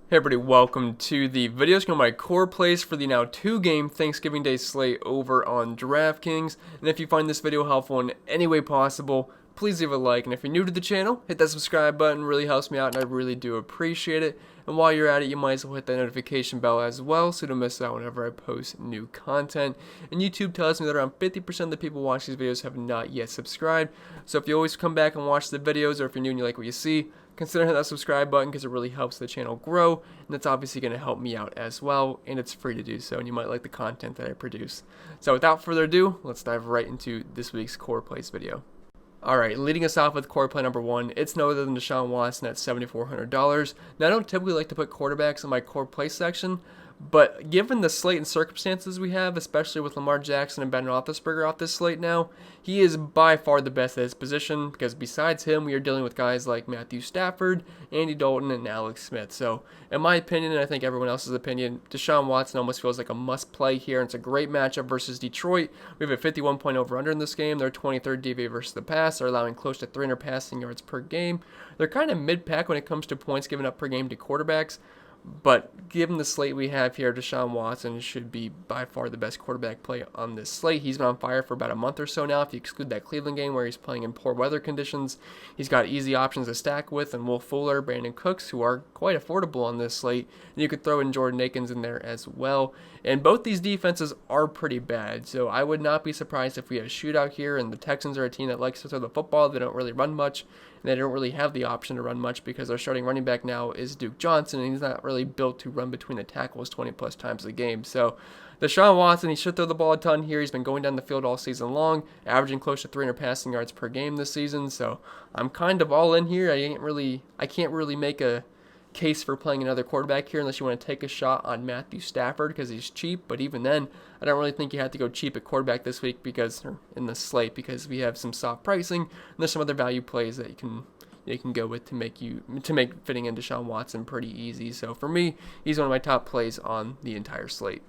Hey everybody, welcome to the video. It's going to my core plays for the now 2-game Thanksgiving Day slate over on Draftkings. And if you find this video helpful in any way possible, please leave a like. And if you're new to the channel, hit that subscribe button. It really helps me out and I really do appreciate it. And while you're at it, you might as well hit that notification bell as well so you don't miss out whenever I post new content. And YouTube tells me that around 50% of the people watching these videos have not yet subscribed. So if you always come back and watch the videos, or if you're new and you like what you see, consider hitting that subscribe button because it really helps the channel grow, and it's obviously going to help me out as well, and it's free to do so, and you might like the content that I produce. So without further ado, let's dive right into this week's core plays video. Alright, leading us off with core play number 1, it's no other than DeShaun Watson at $7,400. Now I don't typically like to put quarterbacks in my core play section, but given the slate and circumstances we have, especially with Lamar Jackson and Ben Roethlisberger off this slate now, he is by far the best at his position because besides him, we are dealing with guys like Matthew Stafford, Andy Dalton, and Alex Smith. So, in my opinion, and I think everyone else's opinion, DeShaun Watson almost feels like a must-play here, and it's a great matchup versus Detroit. We have a 51-point over-under in this game. They're 23rd DVA versus the pass. They're allowing close to 300 passing yards per game. They're kind of mid-pack when it comes to points given up per game to quarterbacks. But given the slate we have here, DeShaun Watson should be by far the best quarterback play on this slate. He's been on fire for about a month or so now. If you exclude that Cleveland game where he's playing in poor weather conditions, he's got easy options to stack with, and Will Fuller, Brandin Cooks, who are quite affordable on this slate. And you could throw in Jordan Akins in there as well. And both these defenses are pretty bad, so I would not be surprised if we have a shootout here. And the Texans are a team that likes to throw the football. They don't really run much, and they don't really have the option to run much because their starting running back now is Duke Johnson, and he's not really built to run between the tackles 20 plus times a game. So DeShaun Watson, he should throw the ball a ton here. He's been going down the field all season long, averaging close to 300 passing yards per game this season. So I'm kind of all in here. I can't really make a case for playing another quarterback here unless you want to take a shot on Matthew Stafford because he's cheap. But even then, I don't really think you have to go cheap at quarterback this week or in the slate, because we have some soft pricing and there's some other value plays that you can go with to make fitting in DeShaun Watson pretty easy. So for me, he's one of my top plays on the entire slate.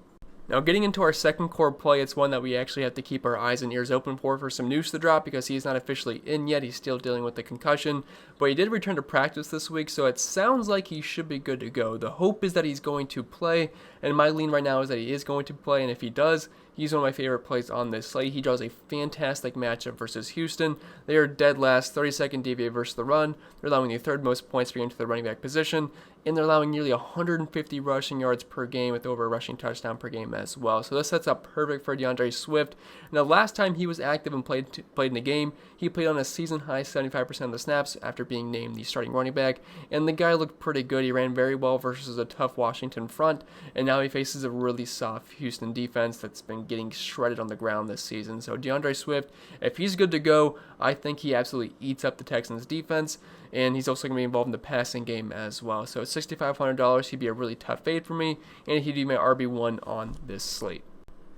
Now, getting into our second core play, it's one that we actually have to keep our eyes and ears open for some news to drop because he's not officially in yet. He's still dealing with the concussion, but he did return to practice this week, so it sounds like he should be good to go. The hope is that he's going to play, and my lean right now is that he is going to play, and if he does, he's one of my favorite plays on this slate. He draws a fantastic matchup versus Houston. They are dead last, 32nd DVA versus the run. They're allowing the third most points per game to the running back position, and they're allowing nearly 150 rushing yards per game with over a rushing touchdown per game as well. So this sets up perfect for DeAndre Swift. Now, last time he was active and played in the game, he played on a season-high 75% of the snaps after being named the starting running back, and the guy looked pretty good. He ran very well versus a tough Washington front, and now he faces a really soft Houston defense that's been getting shredded on the ground this season. So DeAndre Swift, if he's good to go, I think he absolutely eats up the Texans defense, and he's also going to be involved in the passing game as well. So at $6,500, he'd be a really tough fade for me, and he'd be my RB1 on this slate.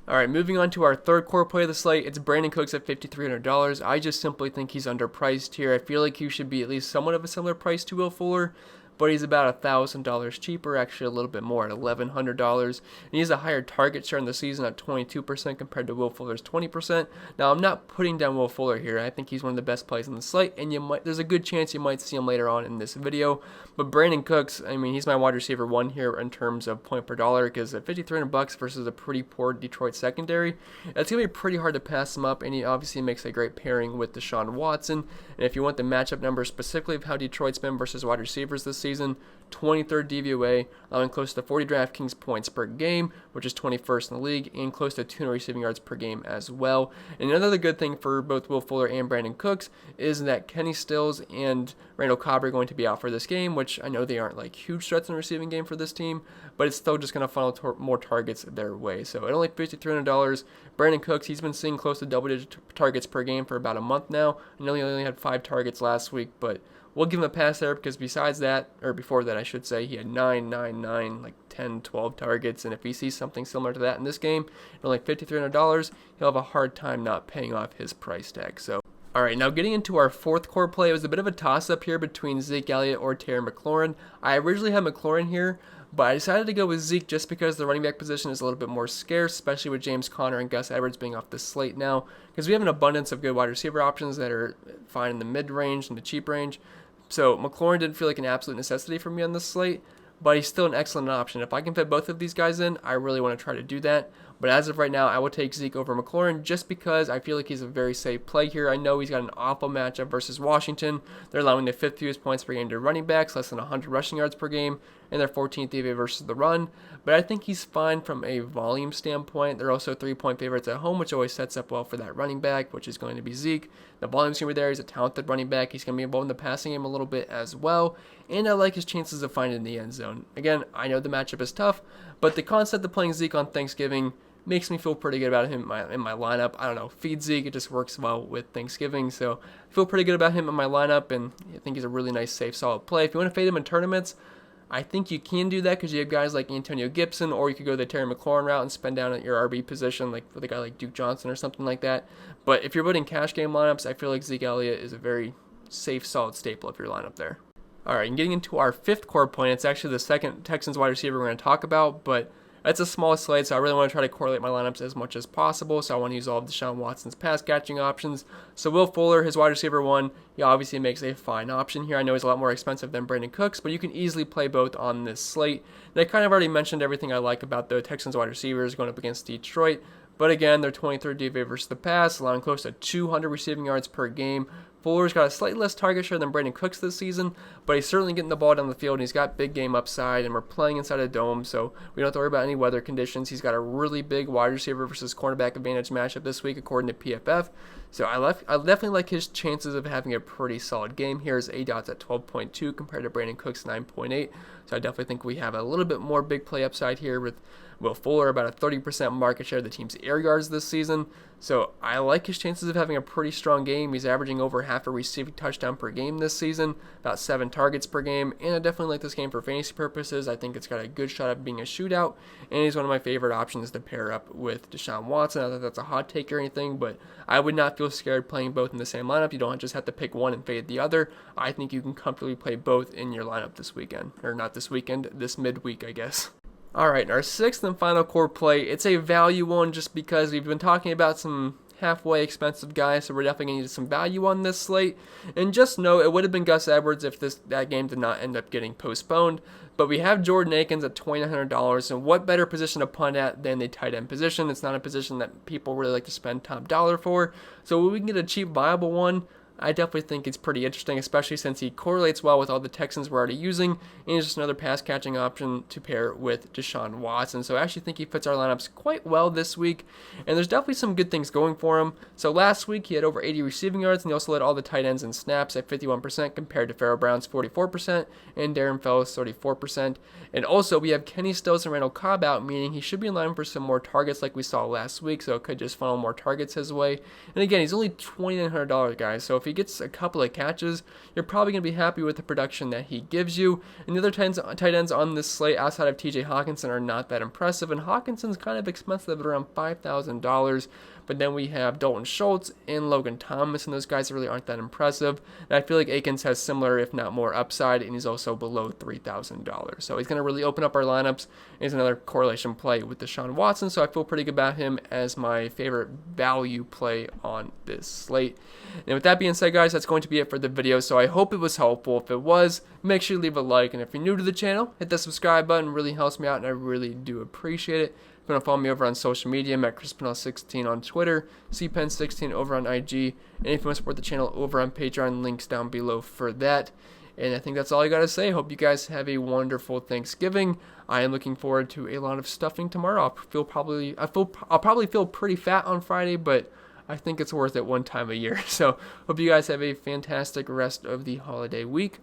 Alright, moving on to our third core play of the slate, it's Brandin Cooks at $5,300. I just simply think he's underpriced here. I feel like he should be at least somewhat of a similar price to Will Fuller, but he's about $1,000 cheaper, actually a little bit more at $1,100. And he has a higher target share in the season at 22% compared to Will Fuller's 20%. Now, I'm not putting down Will Fuller here. I think he's one of the best plays on the slate, and there's a good chance you might see him later on in this video. But Brandin Cooks, I mean, he's my wide receiver 1 here in terms of point per dollar, because at $5,300 versus a pretty poor Detroit secondary, it's going to be pretty hard to pass him up, and he obviously makes a great pairing with DeShaun Watson. And if you want the matchup numbers specifically of how Detroit's been versus wide receivers this season, 23rd DVOA, allowing close to 40 DraftKings points per game, which is 21st in the league, and close to 200 receiving yards per game as well. And another good thing for both Will Fuller and Brandin Cooks is that Kenny Stills and Randall Cobb are going to be out for this game, which I know they aren't like huge threats in the receiving game for this team, but it's still just going to funnel more targets their way. So at only $5,300, Brandin Cooks, he's been seeing close to double-digit targets per game for about a month now. I know he only had 5 targets last week, but we'll give him a pass there because before that, I should say, he had 9, like 10, 12 targets. And if he sees something similar to that in this game, at only $5,300, he'll have a hard time not paying off his price tag. So, all right, now getting into our fourth core play, it was a bit of a toss-up here between Zeke Elliott or Terry McLaurin. I originally had McLaurin here, but I decided to go with Zeke just because the running back position is a little bit more scarce, especially with James Conner and Gus Edwards being off the slate now, because we have an abundance of good wide receiver options that are fine in the mid-range and the cheap range. So McLaurin didn't feel like an absolute necessity for me on this slate, but he's still an excellent option. If I can fit both of these guys in, I really want to try to do that. But as of right now, I will take Zeke over McLaurin just because I feel like he's a very safe play here. I know he's got an awful matchup versus Washington. They're allowing the 5th fewest points per game to running backs, less than 100 rushing yards per game, and they're 14th EVA versus the run. But I think he's fine from a volume standpoint. They're also 3-point favorites at home, which always sets up well for that running back, which is going to be Zeke. The volume's going to be there. He's a talented running back. He's going to be involved in the passing game a little bit as well. And I like his chances of finding the end zone. Again, I know the matchup is tough, but the concept of playing Zeke on Thanksgiving makes me feel pretty good about him in my lineup. I don't know, feed Zeke, it just works well with Thanksgiving, so I feel pretty good about him in my lineup, and I think he's a really nice, safe, solid play. If you want to fade him in tournaments, I think you can do that because you have guys like Antonio Gibson, or you could go the Terry McLaurin route and spend down at your RB position, like with a guy like Duke Johnson or something like that. But if you're building cash game lineups, I feel like Zeke Elliott is a very safe, solid staple of your lineup there. All right, and getting into our 5th core point, it's actually the second Texans wide receiver we're going to talk about, but it's a small slate, so I really want to try to correlate my lineups as much as possible. So I want to use all of Deshaun Watson's pass catching options. So Will Fuller, his wide receiver 1, he obviously makes a fine option here. I know he's a lot more expensive than Brandin Cooks, but you can easily play both on this slate. And I kind of already mentioned everything I like about the Texans wide receivers going up against Detroit. But again, they're 23rd DVA versus the pass, allowing close to 200 receiving yards per game. Fuller's got a slightly less target share than Brandin Cooks this season, but he's certainly getting the ball down the field, and he's got big game upside, and we're playing inside a dome, so we don't have to worry about any weather conditions. He's got a really big wide receiver versus cornerback advantage matchup this week, according to PFF. So I definitely like his chances of having a pretty solid game here. His ADOT's at 12.2 compared to Brandin Cooks' 9.8, so I definitely think we have a little bit more big play upside here with Will Fuller, about a 30% market share of the team's air yards this season. So I like his chances of having a pretty strong game. He's averaging over half a receiving touchdown per game this season, about 7 targets per game, and I definitely like this game for fantasy purposes. I think it's got a good shot of being a shootout, and he's one of my favorite options to pair up with Deshaun Watson. I don't think that's a hot take or anything, but I would not feel scared playing both in the same lineup. You don't just have to pick one and fade the other. I think you can comfortably play both in your lineup this weekend, or not this weekend, this midweek, I guess. Alright, our 6th and final core play, it's a value one just because we've been talking about some halfway expensive guys, so we're definitely going to need some value on this slate. And just know, it would have been Gus Edwards if that game did not end up getting postponed. But we have Jordan Akins at $2,900, and what better position to punt at than the tight end position? It's not a position that people really like to spend top dollar for. So when we can get a cheap, viable one, I definitely think it's pretty interesting, especially since he correlates well with all the Texans we're already using, and he's just another pass-catching option to pair with Deshaun Watson. So I actually think he fits our lineups quite well this week, and there's definitely some good things going for him. So last week, he had over 80 receiving yards, and he also led all the tight ends in snaps at 51% compared to Pharaoh Brown's 44% and Darren Fells' 34%. And also, we have Kenny Stills and Randall Cobb out, meaning he should be in line for some more targets like we saw last week, so it could just funnel more targets his way. And again, he's only $2,900, guys, so if he gets a couple of catches, you're probably going to be happy with the production that he gives you. And the other tight ends on this slate outside of TJ Hawkinson are not that impressive, and Hawkinson's kind of expensive at around $5,000. But then we have Dalton Schultz and Logan Thomas, and those guys really aren't that impressive. And I feel like Akins has similar, if not more, upside, and he's also below $3,000. So he's going to really open up our lineups. He's another correlation play with Deshaun Watson, so I feel pretty good about him as my favorite value play on this slate. And with that being said, guys, that's going to be it for the video. So I hope it was helpful. If it was, make sure you leave a like. And if you're new to the channel, hit the subscribe button. It really helps me out, and I really do appreciate it. If you want to follow me over on social media, I'm at ChrisPennell16 on Twitter, CPenn16 over on IG, and if you want to support the channel over on Patreon, links down below for that. And I think that's all I got to say. Hope you guys have a wonderful Thanksgiving. I am looking forward to a lot of stuffing tomorrow. I'll probably feel pretty fat on Friday, but I think it's worth it one time a year. So hope you guys have a fantastic rest of the holiday week,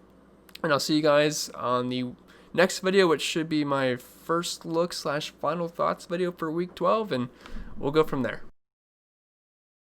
and I'll see you guys on the next video, which should be my first look / final thoughts video for week 12, and we'll go from there.